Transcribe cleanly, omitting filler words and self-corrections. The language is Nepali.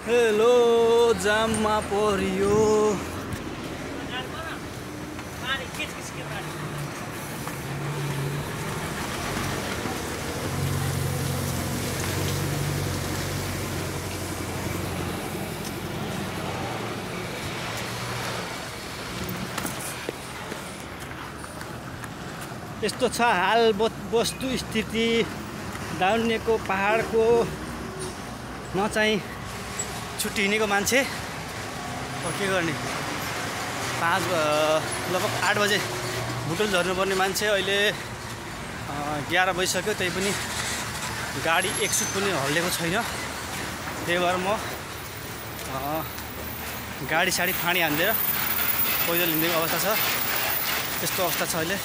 हेलो जाममा परियो। यस्तो छ हाल वस्तु स्थिति दाउनेको पहाडको म चाहिँ छुट्टी हिँडेको मान्छे हो, के गर्ने। लगभग 8 बजे भुटुल झर्नुपर्ने मान्छे अहिले 11 बजिसक्यो, त्यही पनि गाडी एकसुट पनि हल्लेको छैन। त्यही भएर म गाडी साडी फाँडी हान्दिएर पैदल हिँडेको अवस्था छ। त्यस्तो अवस्था छ अहिले।